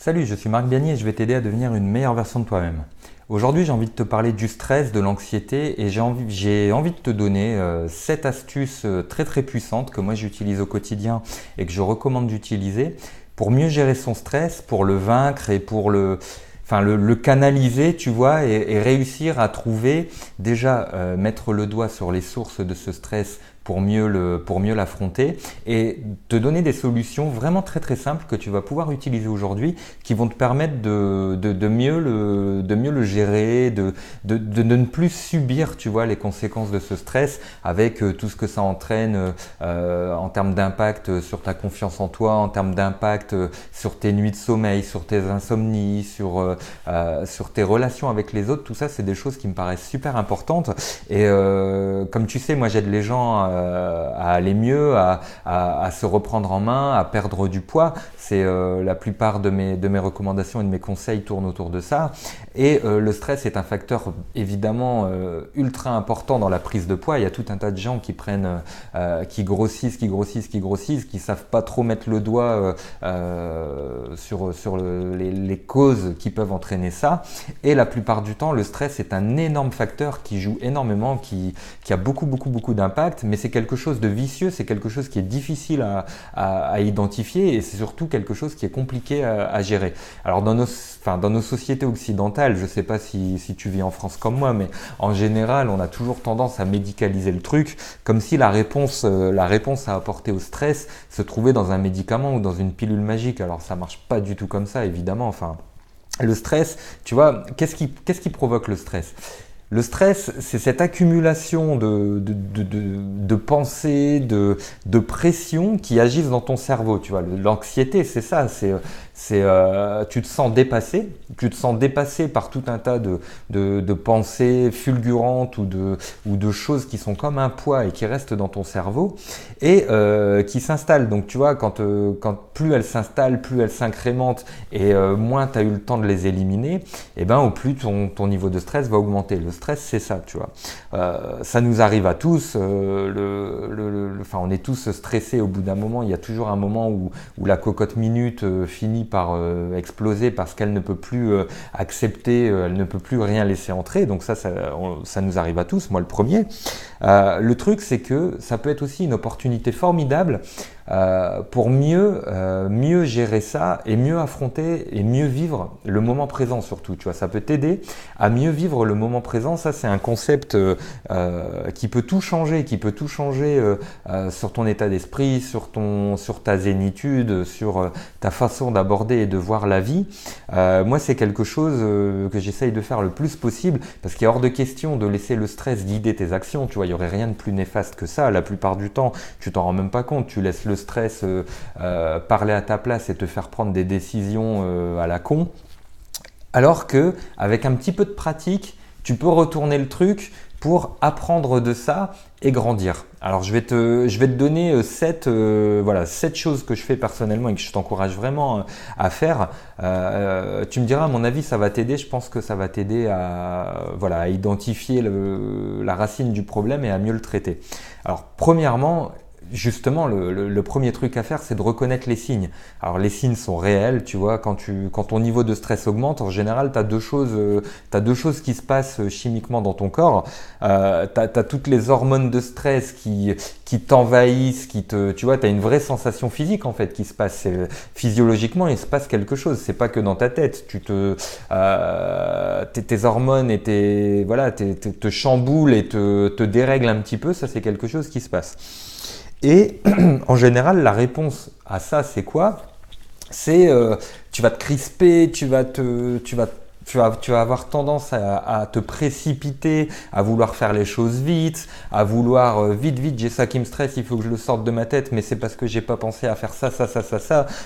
Salut, je suis Marc Biagny et je vais t'aider à devenir une meilleure version de toi-même. Aujourd'hui, j'ai envie de te parler du stress, de l'anxiété et j'ai envie de te donner 7 astuces très très puissantes que moi j'utilise au quotidien et que je recommande d'utiliser pour mieux gérer son stress, pour le vaincre et pour le canaliser, tu vois, et réussir à trouver, déjà mettre le doigt sur les sources de ce stress pour mieux l'affronter et te donner des solutions vraiment très très simples que tu vas pouvoir utiliser aujourd'hui qui vont te permettre de mieux le gérer, de ne plus subir, tu vois, les conséquences de ce stress avec tout ce que ça entraîne en termes d'impact sur ta confiance en toi, en termes d'impact sur tes nuits de sommeil, sur tes insomnies, sur tes relations avec les autres. Tout ça, c'est des choses qui me paraissent super importantes et comme tu sais, moi j'aide les gens à aller mieux, à se reprendre en main, à perdre du poids. C'est la plupart de mes recommandations et de mes conseils tournent autour de ça. Et le stress est un facteur évidemment ultra important dans la prise de poids. Il y a tout un tas de gens qui prennent, qui grossissent, qui savent pas trop mettre le doigt sur les causes qui peuvent entraîner ça. Et la plupart du temps, le stress est un énorme facteur qui joue énormément, qui a beaucoup d'impact, mais c'est quelque chose de vicieux, c'est quelque chose qui est difficile à identifier et c'est surtout quelque chose qui est compliqué à gérer. Alors dans nos sociétés occidentales, je ne sais pas si tu vis en France comme moi, mais en général, on a toujours tendance à médicaliser le truc, comme si la réponse à apporter au stress se trouvait dans un médicament ou dans une pilule magique. Alors ça marche pas du tout comme ça, évidemment. Enfin, le stress, tu vois, qu'est-ce qui provoque le stress? Le stress, c'est cette accumulation de pensées, de pression qui agissent dans ton cerveau. Tu vois, l'anxiété, c'est ça. Tu te sens dépassé par tout un tas de pensées fulgurantes ou de choses qui sont comme un poids et qui restent dans ton cerveau et qui s'installent. Donc tu vois, quand plus elles s'installent, plus elles s'incrémentent et moins tu as eu le temps de les éliminer, et ben au plus ton niveau de stress va augmenter. Le stress, c'est ça, tu vois. Ça nous arrive à tous. On est tous stressés au bout d'un moment. Il y a toujours un moment où la cocotte minute finit par exploser parce qu'elle ne peut plus accepter, elle ne peut plus rien laisser entrer. Donc ça nous arrive à tous, moi le premier. Le truc, c'est que ça peut être aussi une opportunité formidable pour mieux gérer ça et mieux affronter et mieux vivre le moment présent surtout. Tu vois, ça peut t'aider à mieux vivre le moment présent. Ça, c'est un concept qui peut tout changer, sur ton état d'esprit, sur ta zénitude, sur ta façon d'aborder et de voir la vie. Moi, c'est quelque chose que j'essaye de faire le plus possible parce qu'il est hors de question de laisser le stress guider tes actions. Tu vois, il n'y aurait rien de plus néfaste que ça. La plupart du temps, tu t'en rends même pas compte. Tu laisses le stress parler à ta place et te faire prendre des décisions à la con. Alors que avec un petit peu de pratique, tu peux retourner le truc pour apprendre de ça et grandir. Alors je vais te donner 7 choses que je fais personnellement et que je t'encourage vraiment à faire. Tu me diras, à mon avis, ça va t'aider. Je pense que ça va t'aider à identifier la racine du problème et à mieux le traiter. Alors premièrement, justement, le premier truc à faire, c'est de reconnaître les signes. Alors les signes sont réels, tu vois, quand ton niveau de stress augmente, en général, tu as deux choses qui se passent chimiquement dans ton corps. Tu as toutes les hormones de stress qui t'envahissent, tu vois, tu as une vraie sensation physique en fait qui se passe. Physiologiquement, il se passe quelque chose, c'est pas que dans ta tête. Tes hormones te chamboulent et te dérèglent un petit peu, ça c'est quelque chose qui se passe. Et en général, la réponse à ça, c'est quoi? C'est tu vas te crisper, tu vas avoir tendance à te précipiter, à vouloir faire les choses vite, à vouloir vite, j'ai ça qui me stresse, il faut que je le sorte de ma tête, mais c'est parce que j'ai pas pensé à faire ça.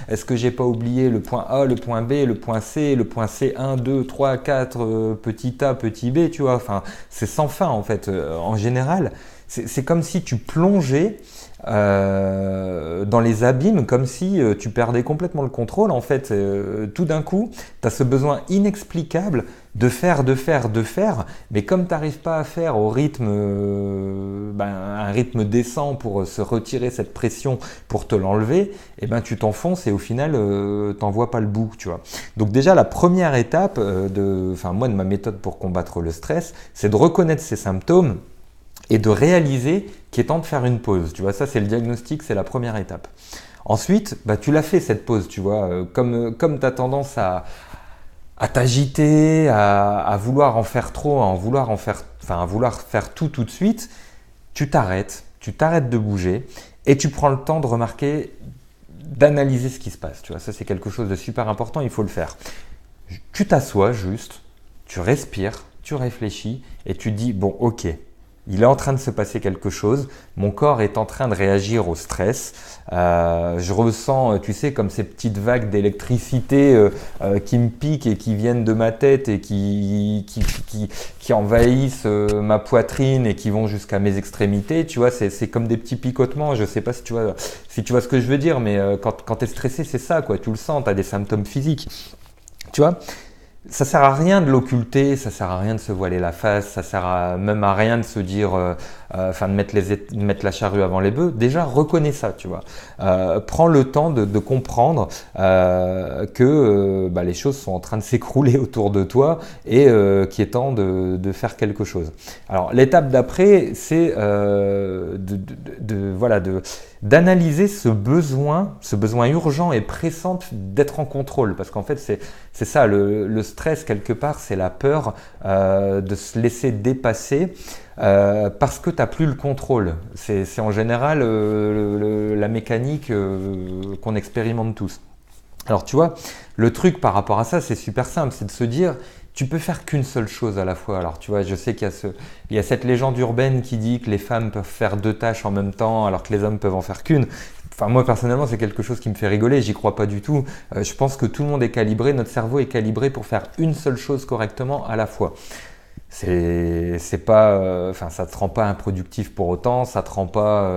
Est-ce que j'ai pas oublié le point A, le point B, le point C, le point C 1, 2, 3, 4, petit A, petit B, tu vois, enfin, c'est sans fin en fait. En général, c'est comme si tu plongeais dans les abîmes, comme si tu perdais complètement le contrôle. En fait, tout d'un coup, tu as ce besoin inexplicable de faire, mais comme tu n'arrives pas à faire au rythme, un rythme décent pour se retirer cette pression, pour te l'enlever, et ben tu t'enfonces et au final, t'en vois pas le bout, tu vois. Donc déjà, la première étape de ma méthode pour combattre le stress, c'est de reconnaître ces symptômes et de réaliser qu'il est temps de faire une pause. Tu vois, ça c'est le diagnostic, c'est la première étape. Ensuite, tu l'as fait cette pause, tu vois, comme tu as tendance à t'agiter, à vouloir en faire trop, à vouloir faire tout de suite, tu t'arrêtes de bouger et tu prends le temps de remarquer, d'analyser ce qui se passe. Tu vois, ça c'est quelque chose de super important, il faut le faire. Tu t'assois juste, tu respires, tu réfléchis et tu dis bon ok, il est en train de se passer quelque chose, mon corps est en train de réagir au stress, je ressens, tu sais, comme ces petites vagues d'électricité qui me piquent et qui viennent de ma tête et qui envahissent ma poitrine et qui vont jusqu'à mes extrémités, tu vois, c'est comme des petits picotements, je sais pas si tu vois ce que je veux dire, mais quand tu es stressé, c'est ça, quoi, tu le sens, tu as des symptômes physiques, tu vois. Ça sert à rien de l'occulter, ça sert à rien de se voiler la face, ça sert même à rien de se dire, de mettre la charrue avant les bœufs. Déjà, reconnais ça, tu vois. Prends le temps de comprendre que les choses sont en train de s'écrouler autour de toi et qu'il est temps de faire quelque chose. Alors, l'étape d'après, c'est d'analyser ce besoin urgent et pressant d'être en contrôle. Parce qu'en fait, c'est ça, le stress, quelque part, c'est la peur de se laisser dépasser parce que tu n'as plus le contrôle. C'est en général la mécanique qu'on expérimente tous. Alors tu vois, le truc par rapport à ça, c'est super simple, c'est de se dire tu peux faire qu'une seule chose à la fois. Alors tu vois, je sais qu'il y a cette légende urbaine qui dit que les femmes peuvent faire 2 tâches en même temps alors que les hommes peuvent en faire qu'une. Enfin moi personnellement c'est quelque chose qui me fait rigoler, j'y crois pas du tout. Je pense que tout le monde est calibré, notre cerveau est calibré pour faire une seule chose correctement à la fois. C'est pas, ça te rend pas improductif pour autant, ça te rend pas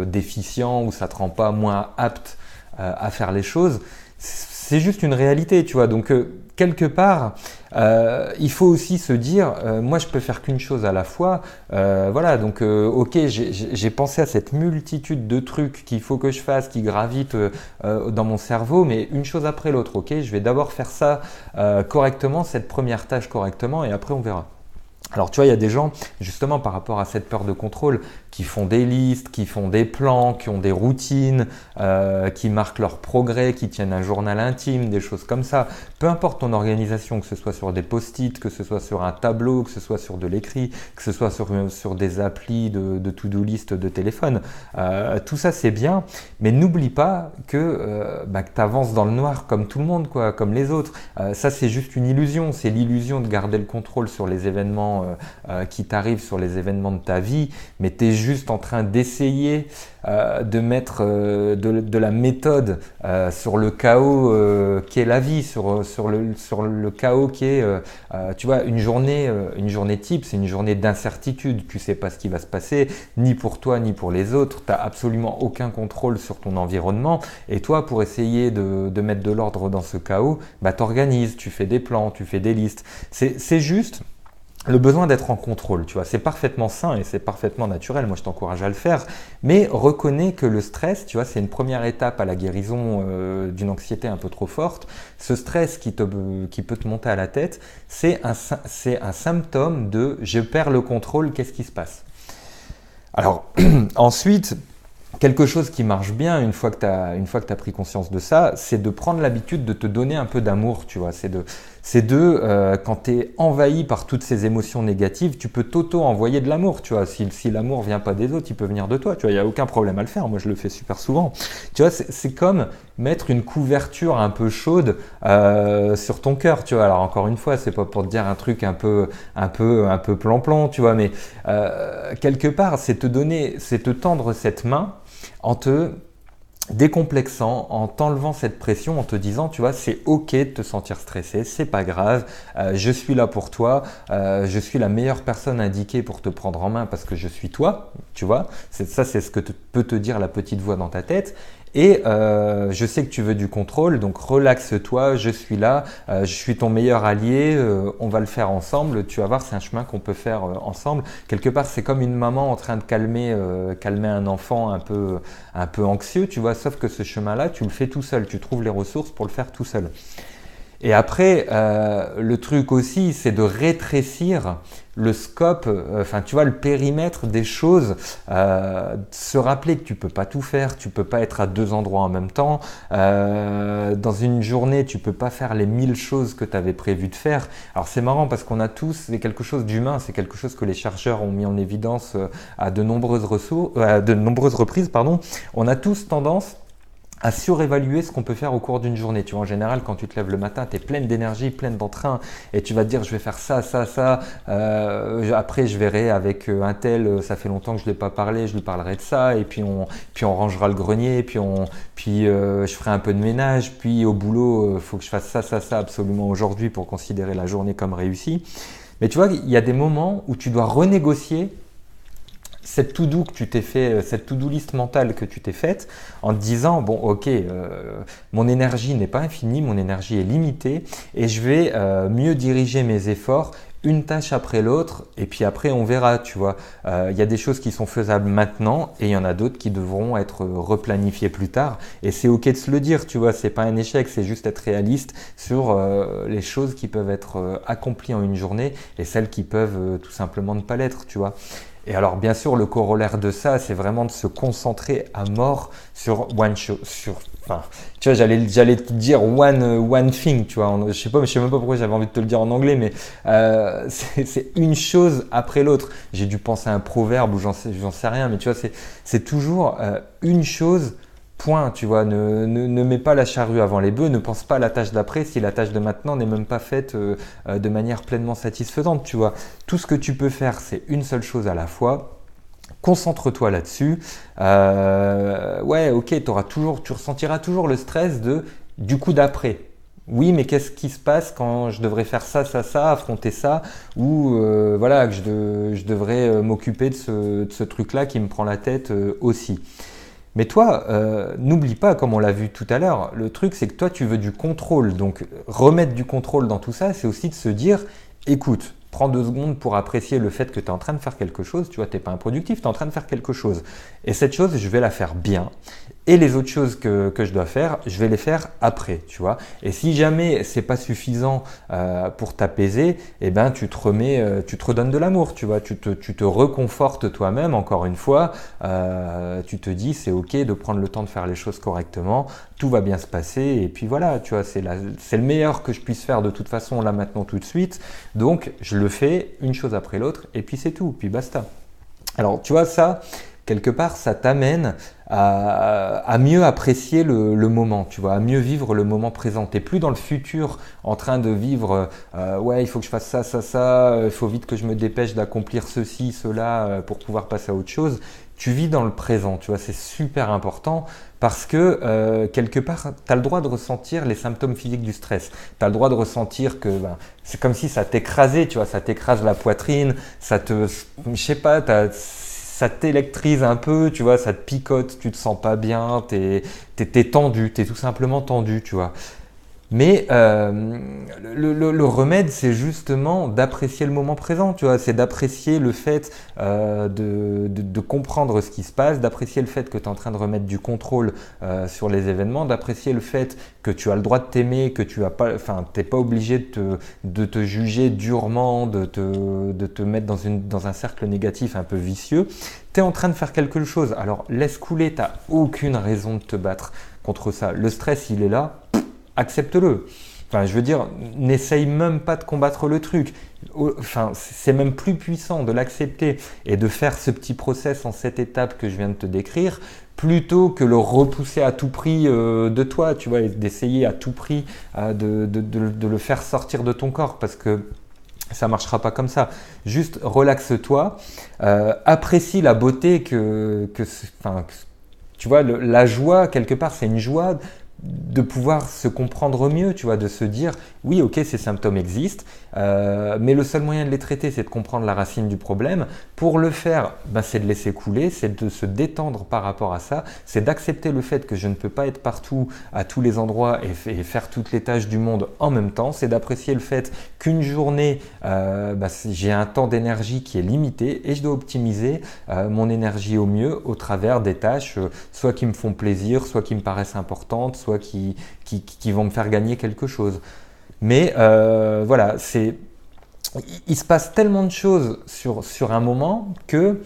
déficient ou ça te rend pas moins apte à faire les choses. C'est juste une réalité, tu vois. Donc quelque part, il faut aussi se dire, moi je peux faire qu'une chose à la fois. Donc ok, j'ai pensé à cette multitude de trucs qu'il faut que je fasse, qui gravitent dans mon cerveau, mais une chose après l'autre. Ok, je vais d'abord faire ça correctement, cette première tâche correctement, et après on verra. Alors tu vois, il y a des gens, justement par rapport à cette peur de contrôle, qui font des listes, qui font des plans, qui ont des routines, qui marquent leur progrès, qui tiennent un journal intime, des choses comme ça. Peu importe ton organisation, que ce soit sur des post-it, que ce soit sur un tableau, que ce soit sur de l'écrit, que ce soit sur des applis de to-do list de téléphone. Tout ça c'est bien, mais n'oublie pas que tu avances dans le noir comme tout le monde, quoi, comme les autres. Ça c'est juste une illusion, c'est l'illusion de garder le contrôle sur les événements qui t'arrivent, sur les événements de ta vie, mais tu es juste en train d'essayer de mettre de la méthode sur le chaos qu'est la vie, sur le chaos qui est, tu vois, une journée type, c'est une journée d'incertitude. Tu sais pas ce qui va se passer, ni pour toi, ni pour les autres. Tu n'as absolument aucun contrôle sur ton environnement. Et toi, pour essayer de mettre de l'ordre dans ce chaos, t'organises, tu fais des plans, tu fais des listes. C'est juste le besoin d'être en contrôle, tu vois, c'est parfaitement sain et c'est parfaitement naturel, moi je t'encourage à le faire, mais reconnais que le stress, tu vois, c'est une première étape à la guérison d'une anxiété un peu trop forte. Ce stress qui peut te monter à la tête, c'est un symptôme de « je perds le contrôle, qu'est-ce qui se passe ?» Alors ensuite, quelque chose qui marche bien une fois que tu as pris conscience de ça, c'est de prendre l'habitude de te donner un peu d'amour, tu vois, quand tu es envahi par toutes ces émotions négatives, tu peux t'auto-envoyer de l'amour, tu vois. Si l'amour vient pas des autres, il peut venir de toi, tu vois. Il n'y a aucun problème à le faire. Moi, je le fais super souvent. Tu vois, c'est comme mettre une couverture un peu chaude sur ton cœur, tu vois. Alors encore une fois, c'est pas pour te dire un truc un peu plan-plan, tu vois, mais quelque part, c'est te tendre cette main en te décomplexant, en t'enlevant cette pression, en te disant, tu vois, c'est ok de te sentir stressé, c'est pas grave, je suis là pour toi, je suis la meilleure personne indiquée pour te prendre en main parce que je suis toi, tu vois, ça c'est ce que peut te dire la petite voix dans ta tête. Et je sais que tu veux du contrôle, donc relaxe-toi, je suis là, je suis ton meilleur allié, on va le faire ensemble, tu vas voir, c'est un chemin qu'on peut faire ensemble. Quelque part, c'est comme une maman en train de calmer un enfant un peu anxieux, tu vois, sauf que ce chemin-là, tu le fais tout seul, tu trouves les ressources pour le faire tout seul. Et après, le truc aussi, c'est de rétrécir le scope, enfin tu vois, le périmètre des choses, se rappeler que tu peux pas tout faire, tu peux pas être à deux endroits en même temps, dans une journée, tu peux pas faire les 1000 choses que tu avais prévu de faire. Alors c'est marrant parce qu'on a tous, c'est quelque chose d'humain, c'est quelque chose que les chercheurs ont mis en évidence à de nombreuses reprises, pardon. On a tous tendance à surévaluer ce qu'on peut faire au cours d'une journée. Tu vois, en général, quand tu te lèves le matin, tu es pleine d'énergie, pleine d'entrain et tu vas te dire, je vais faire ça, ça, ça. Après, je verrai avec un tel, ça fait longtemps que je ne l'ai pas parlé, je lui parlerai de ça et puis on rangera le grenier, je ferai un peu de ménage, puis au boulot, il faut que je fasse ça, ça, ça absolument aujourd'hui pour considérer la journée comme réussie. Mais tu vois, il y a des moments où tu dois renégocier cette to-do que tu t'es fait, cette to-do list mentale que tu t'es faite en te disant, bon ok, mon énergie n'est pas infinie, mon énergie est limitée et je vais mieux diriger mes efforts une tâche après l'autre et puis après on verra, tu vois. Il y a des choses qui sont faisables maintenant et il y en a d'autres qui devront être replanifiées plus tard et c'est ok de se le dire, tu vois, c'est pas un échec, c'est juste être réaliste sur les choses qui peuvent être accomplies en une journée et celles qui peuvent tout simplement ne pas l'être, tu vois. Et alors, bien sûr, le corollaire de ça, c'est vraiment de se concentrer à mort sur one show, enfin, tu vois, j'allais te dire one thing, tu vois. Je sais même pas pourquoi j'avais envie de te le dire en anglais, mais c'est une chose après l'autre. J'ai dû penser à un proverbe ou j'en sais rien, mais tu vois, c'est toujours une chose. Point, tu vois, ne mets pas la charrue avant les bœufs, ne pense pas à la tâche d'après si la tâche de maintenant n'est même pas faite de manière pleinement satisfaisante, tu vois. Tout ce que tu peux faire, c'est une seule chose à la fois. Concentre-toi là-dessus. Ouais, ok, tu ressentiras toujours le stress du coup d'après. Oui, mais qu'est-ce qui se passe quand je devrais faire ça, ça, ça, affronter ça, ou voilà, que je devrais m'occuper de ce truc-là qui me prend la tête aussi. Mais toi, n'oublie pas, comme on l'a vu tout à l'heure, le truc c'est que toi tu veux du contrôle. Donc remettre du contrôle dans tout ça, c'est aussi de se dire, écoute, prends 2 secondes pour apprécier le fait que tu es en train de faire quelque chose. Tu vois, tu n'es pas improductif, tu es en train de faire quelque chose. Et cette chose, je vais la faire bien. Et les autres choses que je dois faire, je vais les faire après, tu vois. Et si jamais c'est pas suffisant pour t'apaiser, eh ben tu te redonnes de l'amour, tu vois. Tu te reconfortes toi-même. Encore une fois, tu te dis c'est ok de prendre le temps de faire les choses correctement. Tout va bien se passer. Et puis voilà, tu vois, c'est le meilleur que je puisse faire de toute façon là maintenant tout de suite. Donc je le fais une chose après l'autre. Et puis c'est tout. Puis basta. Alors tu vois ça. Quelque part, ça t'amène à mieux apprécier le moment, tu vois, à mieux vivre le moment présent. Tu n'es plus dans le futur en train de vivre, ouais, il faut que je fasse ça, ça, ça, il faut vite que je me dépêche d'accomplir ceci, cela pour pouvoir passer à autre chose. Tu vis dans le présent, tu vois, c'est super important parce que quelque part, tu as le droit de ressentir les symptômes physiques du stress. Tu as le droit de ressentir que c'est comme si ça t'écrasait, tu vois, ça t'écrase la poitrine, je sais pas, ça t'électrise un peu, tu vois, ça te picote, tu te sens pas bien, t'es tendu, t'es tout simplement tendu, tu vois. Mais le remède, c'est justement d'apprécier le moment présent, tu vois, c'est d'apprécier le fait de comprendre ce qui se passe, d'apprécier le fait que tu es en train de remettre du contrôle sur les événements, d'apprécier le fait que tu as le droit de t'aimer, que tu as pas, enfin, t'es pas obligé de te juger durement, de te mettre dans un cercle négatif un peu vicieux. Tu es en train de faire quelque chose, alors laisse couler, tu n'as aucune raison de te battre contre ça. Le stress, il est là. Accepte-le. Enfin, je veux dire, n'essaye même pas de combattre le truc. Enfin, c'est même plus puissant de l'accepter et de faire ce petit process en 7 étapes que je viens de te décrire, plutôt que le repousser à tout prix de toi, tu vois, et d'essayer à tout prix de le faire sortir de ton corps, parce que ça ne marchera pas comme ça. Juste relaxe-toi, apprécie la beauté Tu vois, la joie, quelque part, c'est une joie de pouvoir se comprendre mieux, tu vois, de se dire, oui, ok, ces symptômes existent, mais le seul moyen de les traiter, c'est de comprendre la racine du problème. Pour le faire, ben, c'est de laisser couler, c'est de se détendre par rapport à ça, c'est d'accepter le fait que je ne peux pas être partout, à tous les endroits et faire toutes les tâches du monde en même temps, c'est d'apprécier le fait qu'une journée, ben, j'ai un temps d'énergie qui est limité et je dois optimiser mon énergie au mieux au travers des tâches, soit qui me font plaisir, soit qui me paraissent importantes, soit qui vont me faire gagner quelque chose. Mais voilà, il se passe tellement de choses sur un moment que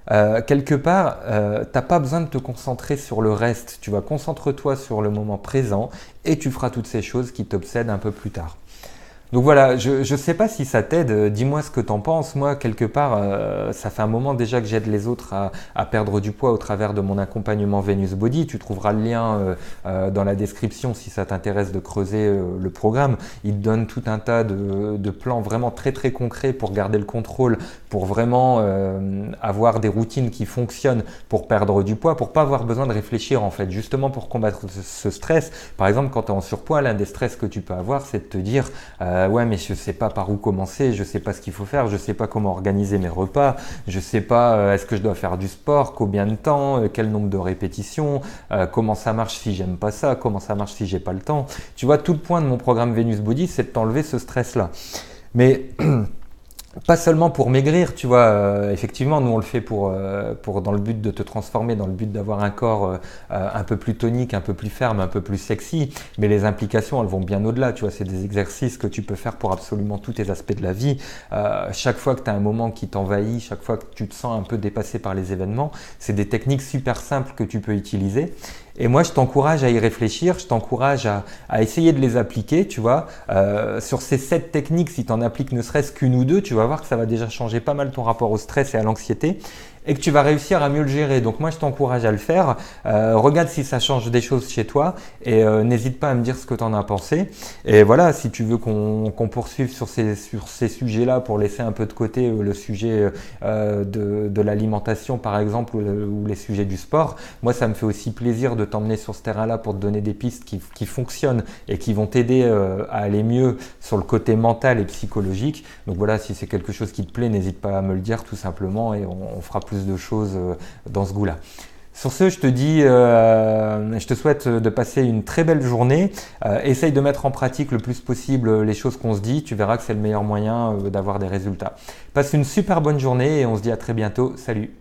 quelque part, tu n'as pas besoin de te concentrer sur le reste. Tu vas concentre-toi sur le moment présent et tu feras toutes ces choses qui t'obsèdent un peu plus tard. Donc voilà, je ne sais pas si ça t'aide, dis-moi ce que t'en penses. Moi, quelque part, ça fait un moment déjà que j'aide les autres à perdre du poids au travers de mon accompagnement Venus Body. Tu trouveras le lien dans la description si ça t'intéresse de creuser le programme. Il te donne tout un tas de plans vraiment très très concrets pour garder le contrôle, pour vraiment avoir des routines qui fonctionnent pour perdre du poids, pour pas avoir besoin de réfléchir en fait, justement pour combattre ce stress. Par exemple, quand tu es en surpoids, l'un des stress que tu peux avoir, c'est de te dire ouais, mais je sais pas par où commencer, je sais pas ce qu'il faut faire, je sais pas comment organiser mes repas, je sais pas est-ce que je dois faire du sport, combien de temps, quel nombre de répétitions, comment ça marche si j'aime pas ça, comment ça marche si j'ai pas le temps. Tu vois, tout le point de mon programme Venus Body, c'est de t'enlever ce stress-là. Mais pas seulement pour maigrir, tu vois, effectivement, nous on le fait pour dans le but de te transformer, dans le but d'avoir un corps un peu plus tonique, un peu plus ferme, un peu plus sexy, mais les implications, elles vont bien au-delà, tu vois, c'est des exercices que tu peux faire pour absolument tous tes aspects de la vie. Chaque fois que tu as un moment qui t'envahit, chaque fois que tu te sens un peu dépassé par les événements, c'est des techniques super simples que tu peux utiliser. Et moi, je t'encourage à y réfléchir, je t'encourage à essayer de les appliquer, tu vois. Sur ces 7 techniques, si tu en appliques ne serait-ce qu'une ou deux, tu vas voir que ça va déjà changer pas mal ton rapport au stress et à l'anxiété et que tu vas réussir à mieux le gérer. Donc moi, je t'encourage à le faire. Regarde si ça change des choses chez toi et n'hésite pas à me dire ce que tu en as pensé. Et voilà, si tu veux qu'on poursuive sur ces sujets-là pour laisser un peu de côté le sujet de l'alimentation par exemple ou les sujets du sport, moi, ça me fait aussi plaisir de t'emmener sur ce terrain-là pour te donner des pistes qui fonctionnent et qui vont t'aider à aller mieux sur le côté mental et psychologique. Donc voilà, si c'est quelque chose qui te plaît, n'hésite pas à me le dire tout simplement et on fera plus de choses dans ce goût-là. Sur ce, je te dis, je te souhaite de passer une très belle journée. Essaye de mettre en pratique le plus possible les choses qu'on se dit. Tu verras que c'est le meilleur moyen d'avoir des résultats. Passe une super bonne journée et on se dit à très bientôt. Salut!